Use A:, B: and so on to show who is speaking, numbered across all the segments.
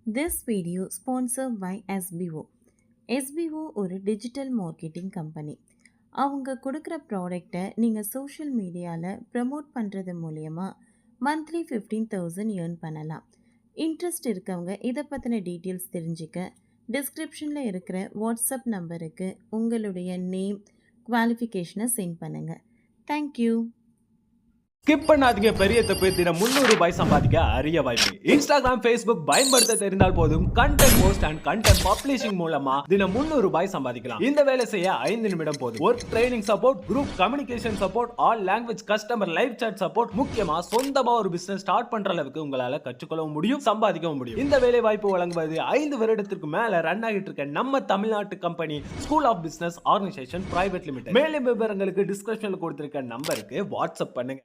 A: This video sponsored by SBO. SBO ஒரு digital marketing company. அவங்க கொடுக்குற ப்ராடக்டை நீங்கள் சோஷியல் மீடியாவில் ப்ரமோட் பண்ணுறது மூலயமா மந்த்லி 15,000 ஏர்ன் பண்ணலாம். இன்ட்ரெஸ்ட் இருக்கவங்க இதை பற்றின டீட்டெயில்ஸ் தெரிஞ்சுக்க டிஸ்கிரிப்ஷனில் இருக்கிற வாட்ஸ்அப் நம்பருக்கு உங்களுடைய நேம் குவாலிஃபிகேஷனை சென்ட் பண்ணுங்கள். தேங்க்யூ.
B: ஸ்கிப் பண்ணாதீங்க, பெரிய தப்பு. தினம் 300 ரூபாய் சம்பாதிக்க அரிய வாய்ப்பு. இன்ஸ்டாகிராம், ஃபேஸ்புக் பயன்படுத்த தெரிந்தால் போதும். Content post and content publishing மூலமா தினம் 300 ரூபாய் சம்பாதிக்கலாம். இந்த வேலை செய்ய 5 நிமிடம் போதும். Work training support, group communication support, all language customer live chat support, முக்கியமா சொந்தமா ஒரு பிசினஸ் ஸ்டார்ட் பண்ற அளவுக்கு உங்களால கற்றுக்கொள்ளவும் முடியும், சம்பாதிக்கவும் முடியும். இந்த வேலை வாய்ப்பு வழங்குவது 5 வருடத்திற்கு மேல ரன் ஆகிட்டு இருக்க நம்ம தமிழ்நாட்டு company school of business organisation private limited. மேலும் விவரங்களுக்கு டிஸ்கிரிப்ஷன்ல கொடுத்திருக்க நம்பருக்கு வாட்ஸ்அப் பண்ணுங்க.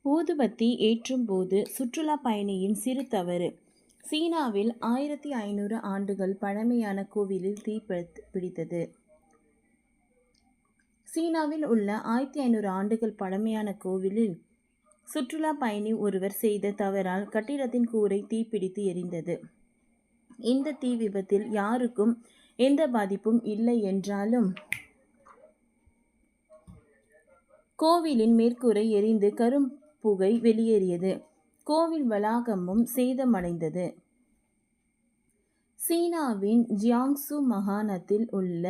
A: ஊதுபத்தி ஏற்றும் போது சுற்றுலா பயணியின் சிறு தவறு. சீனாவில் 1500 ஆண்டுகள் பழமையான கோவிலில் தீ பிடித்தது. சீனாவில் உள்ள 1500 ஆண்டுகள் பழமையான கோவிலில் சுற்றுலா பயணி ஒருவர் செய்த தவறால் கட்டிடத்தின் கூரை தீப்பிடித்து எரிந்தது. இந்த தீ விபத்தில் யாருக்கும் எந்த பாதிப்பும் இல்லை என்றாலும் கோவிலின் மேற்கூரை எரிந்து புகை வெளியேறியது. கோவில் வளாகமும் சேதமடைந்தது. சீனாவின் ஜியாங்சு மாகாணத்தில் உள்ள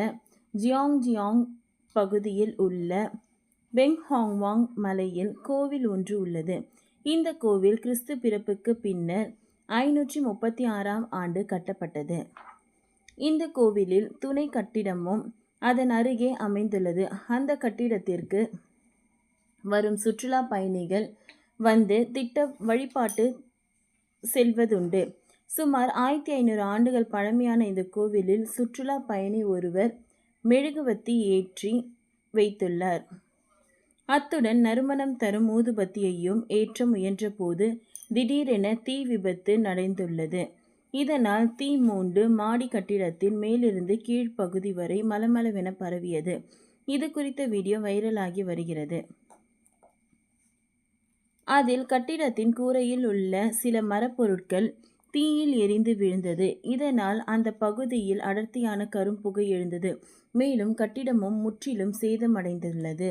A: ஜியாங்ஜியாங் பகுதியில் உள்ள பெங்ஹாங்வாங் மலையில் கோவில் ஒன்று உள்ளது. இந்த கோவில் கிறிஸ்து பிறப்புக்கு பின்னர் 536ஆம் ஆண்டு கட்டப்பட்டது. இந்த கோவிலில் துணை கட்டிடமும் அதன் அருகே அமைந்துள்ளது. அந்த கட்டிடத்திற்கு வரும் சுற்றுலா பயணிகள் வந்து வழிபாட்டு செல்வதுண்டு. சுமார் 1500 ஆண்டுகள் பழமையான இந்த கோவிலில் சுற்றுலா பயணி ஒருவர் மெழுகுவத்தி ஏற்றி வைத்துள்ளார். அத்துடன் நறுமணம் தரும் ஊதுபத்தியையும் ஏற்ற முயன்ற போது திடீரென தீ விபத்து நடந்துள்ளது. இதனால் தீ மூண்டு மாடி கட்டிடத்தின் மேலிருந்து கீழ்ப்பகுதி வரை மலமளவென பரவியது. இது குறித்த வீடியோ வைரலாகி வருகிறது. அதில் கட்டிடத்தின் கூரையில் உள்ள சில மரப்பொருட்கள் தீயில் எரிந்து விழுந்தது. இதனால் அந்த பகுதியில் அடர்த்தியான கரும்புகை எழுந்தது. மேலும் கட்டிடமும் முற்றிலும் சேதமடைந்துள்ளது.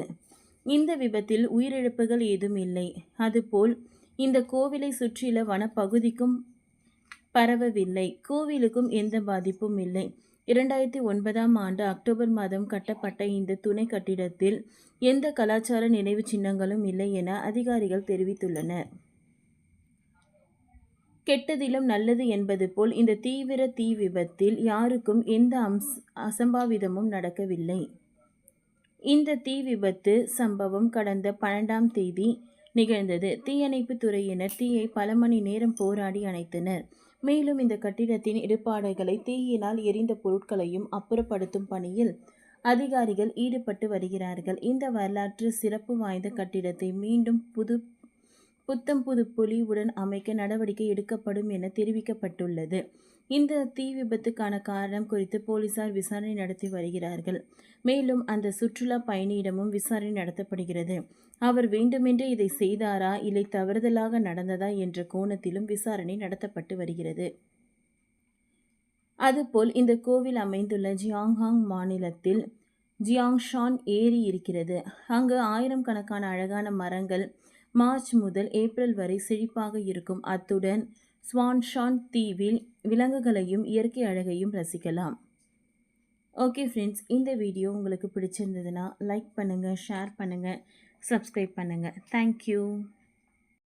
A: இந்த விபத்தில் உயிரிழப்புகள் ஏதும் இல்லை. அதுபோல் இந்த கோவிலை சுற்றியுள்ள வனப்பகுதிக்கும் பரவவில்லை. கோவிலுக்கும் எந்த பாதிப்பும் இல்லை. 2009ஆம் ஆண்டு அக்டோபர் மாதம் கட்டப்பட்ட இந்த துணை கட்டிடத்தில் எந்த கலாச்சார நினைவு சின்னங்களும் இல்லை என அதிகாரிகள் தெரிவித்துள்ளனர். கெட்டதிலும் நல்லது என்பது போல் இந்த தீவிர தீ விபத்தில் யாருக்கும் எந்த அசம்பாவிதமும் நடக்கவில்லை. இந்த தீ விபத்து சம்பவம் கடந்த 12ஆம் தேதி நிகழ்ந்தது. தீயணைப்பு துறையினர் தீயை பல மணி நேரம் போராடி அணைத்தனர். மேலும் இந்த கட்டிடத்தின் இடுபாடுகளை தீயினால் எரிந்த பொருட்களையும் அப்புறப்படுத்தும் பணியில் அதிகாரிகள் ஈடுபட்டு வருகிறார்கள். இந்த வரலாற்று சிறப்பு வாய்ந்த கட்டிடத்தை மீண்டும் புத்தம் புது பொலிவுடன் அமைக்க நடவடிக்கை எடுக்கப்படும் என தெரிவிக்கப்பட்டுள்ளது. இந்த தீ விபத்துக்கான காரணம் குறித்து போலீசார் விசாரணை நடத்தி வருகிறார்கள். மேலும் அந்த சுற்றுலா பயணியிடமும் விசாரணை நடத்தப்படுகிறது. அவர் வேண்டுமென்றே இதை செய்தாரா இல்லை தவறுதலாக நடந்ததா என்ற கோணத்திலும் விசாரணை நடத்தப்பட்டு வருகிறது. அதுபோல் இந்த கோவில் அமைந்துள்ள ஜியாங்ஹாங் மாநிலத்தில் ஜியாங்ஷான் ஏரி இருக்கிறது. அங்கு 1000 கணக்கான அழகான மரங்கள் மார்ச் முதல் ஏப்ரல் வரை செழிப்பாக இருக்கும். அத்துடன் ஸ்வான்ஷான் தீவில் விலங்குகளையும் இயற்கை அழகையும் ரசிக்கலாம். ஓகே ஃப்ரெண்ட்ஸ், இந்த வீடியோ உங்களுக்கு பிடிச்சிருந்ததுன்னா லைக் பண்ணுங்கள், ஷேர் பண்ணுங்கள், சப்ஸ்கிரைப் பண்ணுங்கள். தேங்க்யூ.